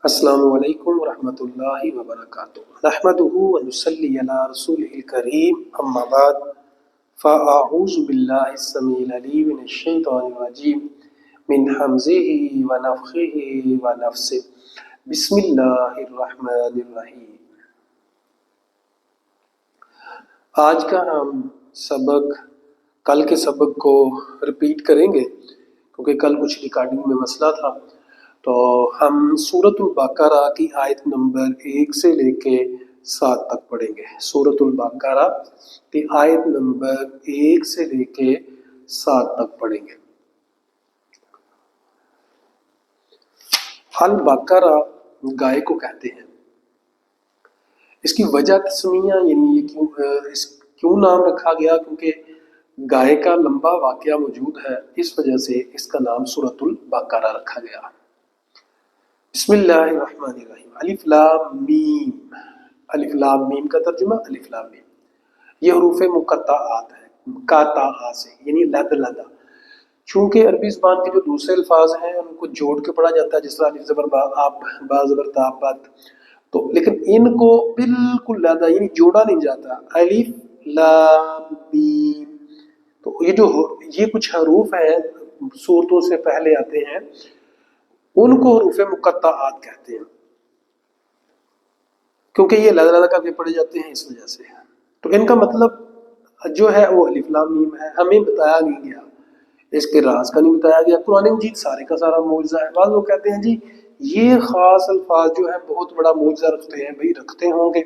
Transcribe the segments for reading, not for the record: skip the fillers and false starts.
السلام علیکم ورحمۃ اللہ وبرکاتہ نحمدہ ونصلی علی رسولہ الکریم اما بعد فاعوذ باللہ السمیع العلیم من الشیطان الرجیم من حمزہ ونفخہ ونفثہ بسم اللہ الرحمن الرحیم۔ آج کا ہم سبق کل کے سبق کو رپیٹ کریں گے کیونکہ کل کچھ ریکارڈنگ میں مسئلہ تھا، تو ہم سورۃ البقرہ کی آیت نمبر 1 سے لے کے 7 تک پڑھیں گے۔ سورۃ البقرہ کی آیت نمبر 1 سے لے کے 7 تک پڑھیں گے۔ البقرہ گائے کو کہتے ہیں۔ اس کی وجہ تسمیہ یعنی یہ کیوں نام رکھا گیا، کیونکہ گائے کا لمبا واقعہ موجود ہے، اس وجہ سے اس کا نام سورۃ البقرہ رکھا گیا۔ بسم اللہ الرحمن الرحیم۔ الف لام میم۔ الف لام میم کا ترجمہ الف لام میم، یہ حروف مقطعات ہیں، قاطع سے یعنی لد لدا۔ چونکہ عربی زبان کے جو دوسرے الفاظ ہیں ان کو جوڑ کے پڑھا جاتا ہے، جس طرح الف زبر با، آپ، با زبر تا، بت، تو لیکن ان کو بالکل لدا یعنی جوڑا نہیں جاتا۔ الف لام میم، تو یہ کچھ حروف ہیں صورتوں سے پہلے آتے ہیں، ان کو حروف مقطعات کہتے ہیں، کیونکہ یہ لدا لدا کر کے پڑھے جاتے ہیں، اس وجہ سے۔ تو ان کا مطلب جو ہے وہ الف لام میم ہے۔ ہمیں بتایا نہیں گیا، اس کے راز کا نہیں بتایا گیا۔ قرآن مجید سارے کا سارا معجزہ ہے۔ بعض لوگ کہتے ہیں جی یہ خاص الفاظ جو ہے بہت بڑا معجزہ رکھتے ہیں، بھئی رکھتے ہوں گے،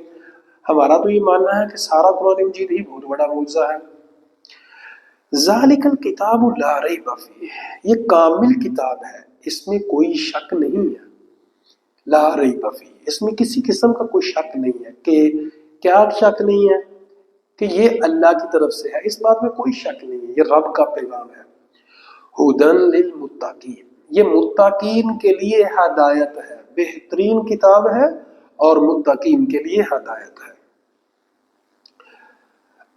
ہمارا تو یہ ماننا ہے کہ سارا قرآن مجید ہی بہت بڑا معجزہ ہے۔ ذالک الکتاب لا ریب فیہ، یہ کامل کتاب ہے، اس میں کوئی شک نہیں ہے۔ لا ریب فیہ، اس میں کسی قسم کا کوئی شک نہیں ہے۔ کہ کیا شک نہیں ہے؟ کہ یہ اللہ کی طرف سے ہے، اس بات میں کوئی شک نہیں ہے، یہ رب کا پیغام ہے۔ ھدی للمتقین، یہ متقین کے لیے ہدایت ہے، بہترین کتاب ہے اور متقین کے لیے ہدایت ہے۔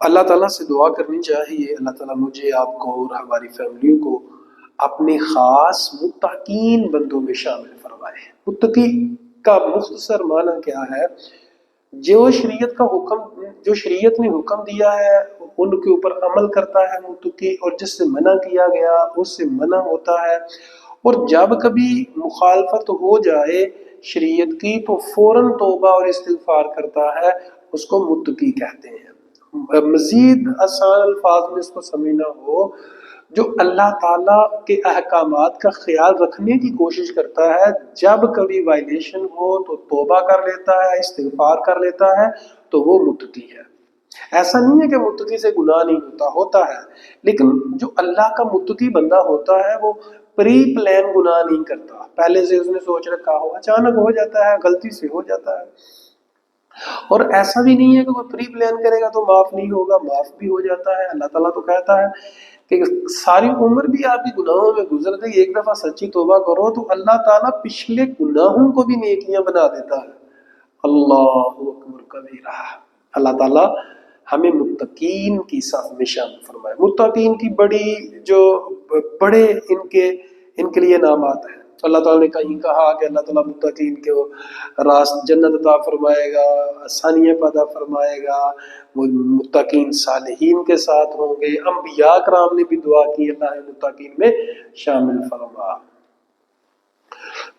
اللہ تعالیٰ سے دعا کرنی چاہیے، اللہ تعالیٰ مجھے، آپ کو اور ہماری فیملیوں کو اپنے خاص متقین بندوں میں شامل فرمائے۔ متقی کا مختصر معنی کیا ہے؟ جو شریعت نے حکم دیا ہے ان کے اوپر عمل کرتا ہے متقی، اور جس سے منع کیا گیا اس سے منع ہوتا ہے، اور جب کبھی مخالفت ہو جائے شریعت کی تو فوراً توبہ اور استغفار کرتا ہے، اس کو متقی کہتے ہیں۔ مزید آسان الفاظ میں اس کو سمجھنا ہو، جو اللہ تعالیٰ کے احکامات کا خیال رکھنے کی کوشش کرتا ہے، جب کبھی وائلیشن ہو تو توبہ کر لیتا ہے، استغفار کر لیتا ہے، تو وہ متقی ہے۔ ایسا نہیں ہے کہ متقی سے گناہ نہیں ہوتا ہے، لیکن جو اللہ کا متقی بندہ ہوتا ہے وہ پری پلان گناہ نہیں کرتا، پہلے سے اس نے سوچ رکھا ہو، اچانک ہو جاتا ہے، غلطی سے ہو جاتا ہے۔ اور ایسا بھی نہیں ہے کہ وہ پری پلان کرے گا تو معاف نہیں ہوگا، معاف بھی ہو جاتا ہے۔ اللہ تعالیٰ تو کہتا ہے کہ ساری عمر بھی آپ کی گناہوں میں گزر گئی، ایک دفعہ سچی توبہ کرو تو اللہ تعالیٰ پچھلے گناہوں کو بھی نیکیاں بنا دیتا ہے۔ اللہ اکبر کبیرہ۔ اللہ تعالیٰ ہمیں متقین کی صف میں شامل فرمائے۔ متقین کی بڑے ان کے لیے نامات ہیں۔ اللہ تعالیٰ نے کہیں کہا کہ اللہ تعالیٰ متقین کے راست جنت عطا فرمائے گا، آسانیاں پیدا فرمائے گا، متقین صالحین کے ساتھ ہوں گے۔ انبیاء کرام نے بھی دعا کی اللہ متقین میں شامل فرما۔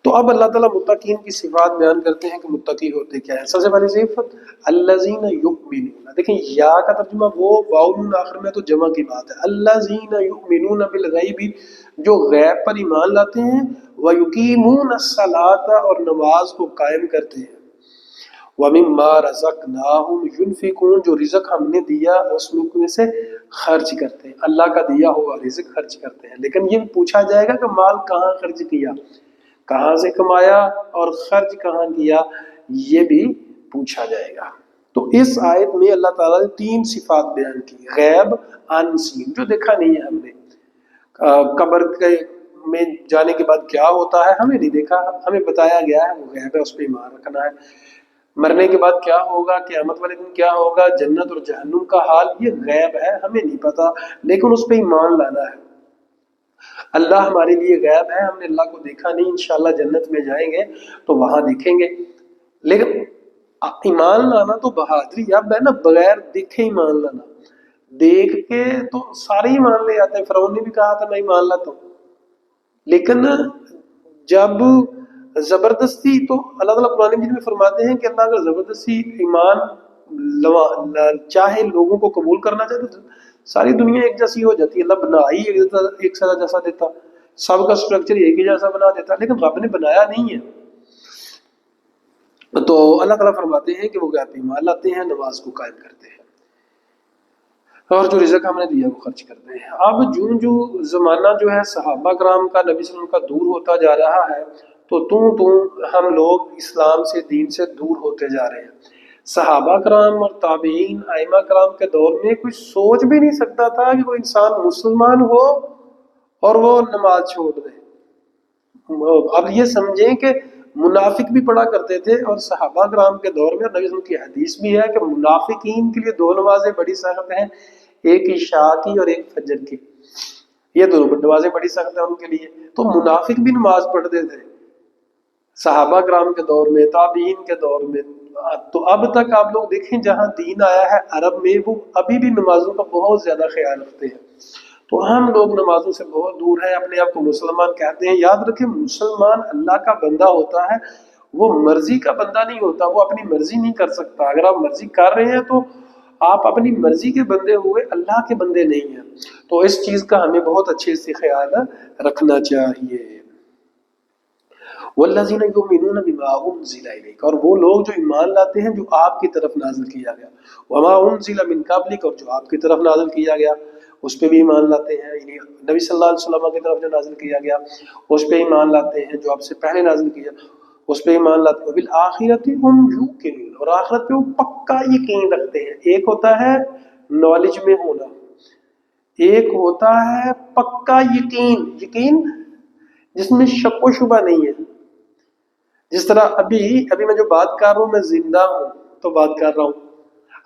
تو اب اللہ تعالیٰ متقین کی صفات بیان کرتے ہیں کہ متقی ہوتے کیا ہے۔ سب سے پہلی صفت الذین یؤمنون، دیکھیں یا کا ترجمہ وہ، واؤ آخر میں تو جمع کی بات ہے۔ الذین یؤمنون بالغیب، جو غیب پر ایمان لاتے ہیں، ویقیمون الصلاۃ، اور نماز کو قائم کرتے ہیں، وَمِمَّا رَزَقْنَاهُمْ يُنْفِقُونَ، جو رزق ہم نے دیا اس میں سے خرچ کرتے ہیں، اللہ کا دیا ہوا رزق خرچ کرتے ہیں۔ لیکن یہ پوچھا جائے گا کہ مال کہاں خرچ کیا، کہاں سے کمایا اور خرچ کہاں کیا، یہ بھی پوچھا جائے گا۔ تو اس آیت میں اللہ تعالیٰ نے 3 صفات بیان کی، غیب، انسین، جو دیکھا نہیں ہے ہم نے، قبر میں جانے کے بعد کیا ہوتا ہے ہمیں نہیں دیکھا، ہمیں بتایا گیا ہے، وہ غیب ہے، اس پہ ایمان رکھنا ہے۔ مرنے کے بعد کیا ہوگا، قیامت والے دن کیا ہوگا، جنت اور جہنم کا حال، یہ غیب ہے، ہمیں نہیں پتا، لیکن اس پہ ایمان لانا ہے۔ اللہ ہمارے لیے غیب ہے، ہم نے اللہ کو دیکھا نہیں، انشاءاللہ جنت میں جائیں گے تو وہاں دیکھیں گے. لیکن ایمان لانا تو بہادری اب ہے نا، بغیر دیکھے ایمان لانا. دیکھ کے تو سارے ہی مان لے جاتے ہیں. فرعون نے بھی کہا تھا میں ایمان لاتا ہوں، لیکن جب زبردستی، تو اللہ تعالیٰ قرآن مجید میں فرماتے ہیں کہ اللہ اگر زبردستی ایمان چاہے لوگوں کو قبول کرنا چاہے تو ساری دنیا ایک جیسی ہو جاتی ہے. اللہ بنا ہی ایک سا جیسا دیتا، سب کا اسٹرکچر ایک ہی جیسا بنا دیتا، لیکن رب نے بنایا نہیں ہے. تو اللہ تعالیٰ فرماتے ہیں کہ وہ غیب پہ ایمان لاتے ہیں، نماز کو قائم کرتے ہیں، اور جو رزق ہم نے دیا وہ خرچ کرتے ہیں. اب جو زمانہ جو ہے صحابہ کرام کا نبی صلی اللہ علیہ وسلم کا دور ہوتا جا رہا ہے، تو ہم لوگ اسلام سے، دین سے دور ہوتے جا رہے ہیں. صحابہ کرام اور تابعین ائمہ کرام کے دور میں کوئی سوچ بھی نہیں سکتا تھا کہ کوئی انسان مسلمان ہو اور وہ نماز چھوڑ دے. اب یہ سمجھیں کہ منافق بھی پڑھا کرتے تھے، اور صحابہ کرام کے دور میں نبی صلی اللہ علیہ وسلم کی حدیث بھی ہے کہ منافقین کے لیے دو نمازیں بڑی سخت ہیں، ایک عشاء کی اور ایک فجر کی. یہ دونوں نمازیں بڑی سخت ہیں ان کے لیے. تو منافق بھی نماز پڑھتے تھے صحابہ کرام کے دور میں، تابعین کے دور میں. تو اب تک آپ لوگ دیکھیں جہاں دین آیا ہے عرب میں، وہ ابھی بھی نمازوں کا بہت زیادہ خیال رکھتے ہیں. تو ہم لوگ نمازوں سے بہت دور ہیں، اپنے آپ کو مسلمان کہتے ہیں. یاد رکھیں مسلمان اللہ کا بندہ ہوتا ہے، وہ مرضی کا بندہ نہیں ہوتا، وہ اپنی مرضی نہیں کر سکتا. اگر آپ مرضی کر رہے ہیں تو آپ اپنی مرضی کے بندے ہوئے، اللہ کے بندے نہیں ہیں. تو اس چیز کا ہمیں بہت اچھے سے خیال رکھنا چاہیے. والذین یؤمنون بما انزل الیک، اور وہ لوگ جو ایمان لاتے ہیں جو آپ کی طرف نازل کیا گیا. وما انزل من قبلک، اور جو آپ کی طرف نازل کیا گیا اس پہ بھی ایمان لاتے ہیں. یعنی نبی صلی اللہ علیہ وسلم کی طرف جو نازل کیا گیا اس پہ ایمان لاتے ہیں، جو آپ سے پہلے نازل کیا اس پہ ایمان لاتے ہیں. وبالآخرۃ هم یوقنون، اور آخرت پہ وہ پکا یقین رکھتے ہیں. ایک ہوتا ہے نالج میں ہونا، ایک ہوتا ہے پکا یقین، یقین جس میں شک و شبہ نہیں ہے. جس طرح ابھی میں جو بات کر رہا ہوں، میں زندہ ہوں تو بات کر رہا ہوں،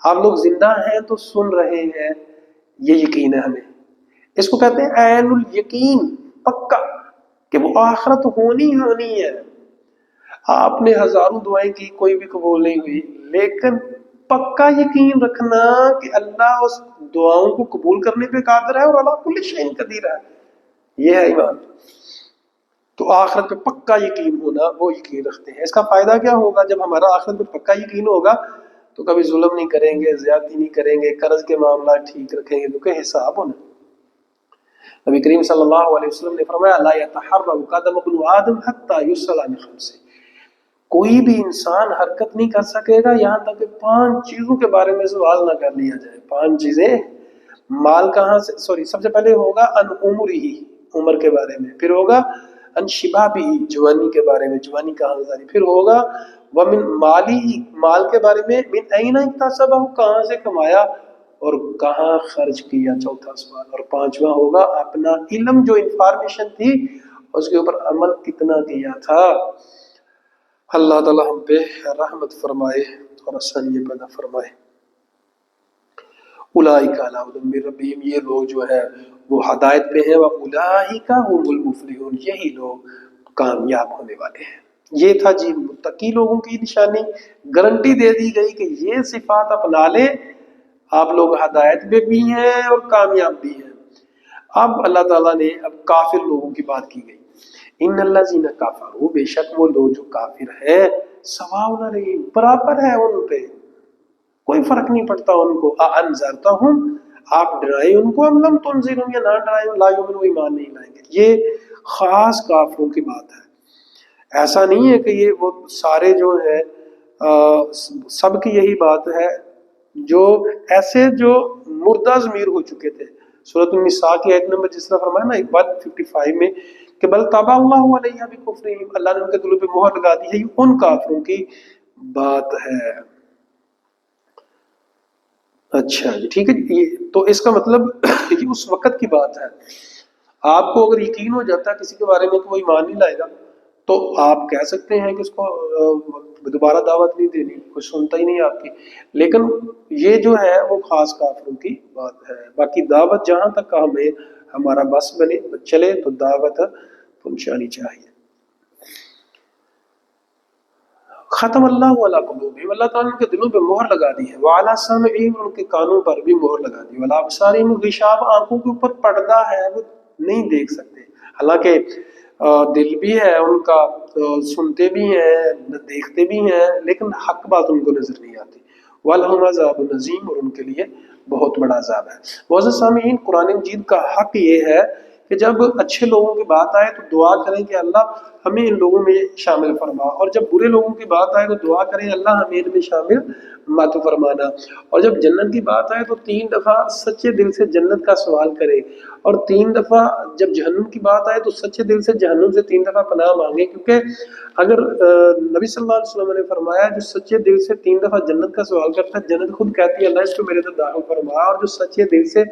آپ لوگ زندہ ہیں تو سن رہے ہیں، یہ یقین ہے ہمیں. اس کو کہتے ہیں عین الیقین، پکا کہ وہ آخرت ہونی ہونی ہے. آپ نے ہزاروں دعائیں کی، کوئی بھی قبول نہیں ہوئی، لیکن پکا یقین رکھنا کہ اللہ اس دعاؤں کو قبول کرنے پہ قادر ہے اور اللہ کل شیء قدیر ہے. یہ ہے ایمان. تو آخرت پہ پکا یقین ہونا، وہ یقین رکھتے ہیں. اس کا فائدہ کیا ہوگا؟ جب ہمارا آخرت پہ پکا یقین ہوگا تو کبھی ظلم نہیں کریں گے، زیادتی نہیں کریں گے، قرض کے معاملات ٹھیک رکھیں گے، کیونکہ حساب ہونا. نبی کریم صلی اللہ علیہ وسلم نے فرمایا لا يتحرك قدم ابن آدم حتى يسأل عن خمس، کوئی بھی انسان حرکت نہیں کر سکے گا یہاں تک کہ 5 چیزوں کے بارے میں سوال نہ کر لیا جائے. 5 چیزیں، مال کہاں سے، سب سے پہلے ہوگا ان عمرہ، عمر کے بارے میں. پھر ہوگا ان شبابہ، جوانی کے بارے میں، جوانی کہاں گزاری. پھر ہوگا ومن مالی، مال کے بارے میں، من این اکتسبہ، کہاں سے کمایا اور کہاں خرچ کیا، چوتھا سوال. اور 5واں ہوگا اپنا علم، جو انفارمیشن تھی اس کے اوپر عمل کتنا کیا تھا. اللہ تعالی ہم پہ رحمت فرمائے اور آسانی پیدا فرمائے. اولئک علی ھدی من ربہم، یہ لوگ جو ہے وہ ہدایت پہ ہیں. واولئک هم المفلحون، یہی لوگ کامیاب ہونے والے ہیں. یہ تھا جی متقی لوگوں کی نشانی. گارنٹی دے دی گئی کہ یہ صفات اپنا لیں، آپ لوگ ہدایت پہ بھی ہیں اور کامیاب بھی ہیں. اب اللہ تعالیٰ نے کافر لوگوں کی بات کی گئی. ان الذین کفروا، بے شک وہ لوگ جو کافر ہیں، سواء علیہم، برابر ہے ان پہ، کوئی فرق نہیں پڑتا ان کو. انذرتہم، آپ ڈرائیں ان کو، ام لم تنذرہم، یا نہ ڈرائیں، لا یؤمنون، ایمان نہیں لائیں گے. یہ خاص کافروں کی بات ہے. ایسا نہیں ہے کہ یہ وہ سارے جو ہیں سب کی یہی بات ہے. جو ایسے جو مردہ ضمیر ہو چکے تھے، سورۃ النساء کی آیت نمبر جس طرح فرمایا نا 155 میں کہ بل طبع اللہ علیہ بکفرہم، اللہ نے ان کے دلوں پہ مہر لگا دی ہے. یہ ان کافروں کی بات ہے. اچھا جی ٹھیک ہے جی. تو اس کا مطلب یہ اس وقت کی بات ہے. آپ کو اگر یقین ہو جاتا ہے کسی کے بارے میں کہ وہ ایمان نہیں لائے گا تو آپ کہہ سکتے ہیں کہ اس کو دوبارہ دعوت نہیں دینی، کوئی سنتا ہی نہیں آپ کی. لیکن یہ جو ہے وہ خاص کافروں کی بات ہے. باقی دعوت جہاں تک ہمیں ہمارا بس بنے چلے تو دعوت پہنچانی چاہیے۔ ختم اللہ علی قلوبہم، اللہ تعالیٰ نے ان کے دلوں پہ مہر لگا دی ہے، وعلی سمعہم، ان کے کانوں پر بھی مہر لگا دی، وعلی ابصارہم غشاوہ، آنکھوں کے اوپر پردہ ہے، وہ نہیں دیکھ سکتے۔ حالانکہ دل بھی ہے ان کا، سنتے بھی ہیں دیکھتے بھی ہیں، لیکن حق بات ان کو نظر نہیں آتی۔ وَلَهُمْ عَذَابٌ عَظِيمٌ، اور ان کے لیے بہت بڑا عذاب ہے۔ معزز سامعین، قرآن مجید کا حق یہ ہے کہ جب اچھے لوگوں کی بات آئے تو دعا کریں کہ اللہ ہمیں ان لوگوں میں شامل فرما، اور جب برے لوگوں کی بات آئے تو دعا کریں اللہ ہمیں ان میں شامل مت فرمانا، اور جب جنت کی بات آئے تو 3 دفعہ سچے دل سے جنت کا سوال کرے، اور 3 دفعہ جب جہنم کی بات آئے تو سچے دل سے جہنم سے 3 دفعہ پناہ مانگے، کیونکہ اگر نبی صلی اللہ علیہ وسلم نے فرمایا جو سچے دل سے 3 دفعہ جنت کا سوال کرتا ہے جنت خود کہتی ہے اللہ اس کو میرے اندر داخل فرما، اور جو سچے دل سے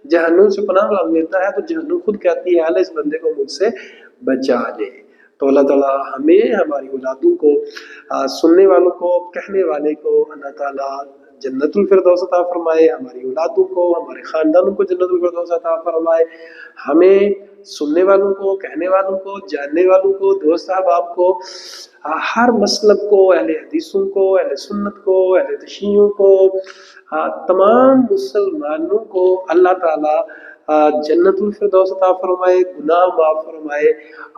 جہنم سے پناہ مانگ لیتا ہے تو جہنم خود کہتی ہے اللہ اس بندے کو مجھ سے بچا لے۔ تو اللہ تعالیٰ ہمیں، ہماری اولادوں کو، سننے والوں کو، کہنے والے کو اللہ تعالیٰ جنت الفردوس عطا فرمائے، ہماری اولادوں کو، ہمارے خاندانوں کو جنت الفردوس عطا فرمائے، ہمیں سننے والوں کو، کہنے والوں کو، جاننے والوں کو، دوست احباب کو، ہر مسلک کو، اہل حدیثوں کو، اہل سنت کو، اہل تشیعوں کو، تمام مسلمانوں کو اللہ تعالیٰ جنت الفردوس عطا فرمائے، گناہ معاف فرمائے،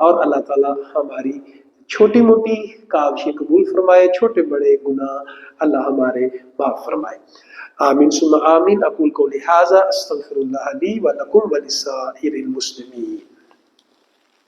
اور اللہ تعالیٰ ہماری چھوٹی موٹی کاوشیں قبول فرمائے، چھوٹے بڑے گناہ اللہ ہمارے معاف فرمائے۔ آمین ثم آمین۔ اقول قولی ھذا استغفر اللہ لی ولکم ولسائر المسلمین۔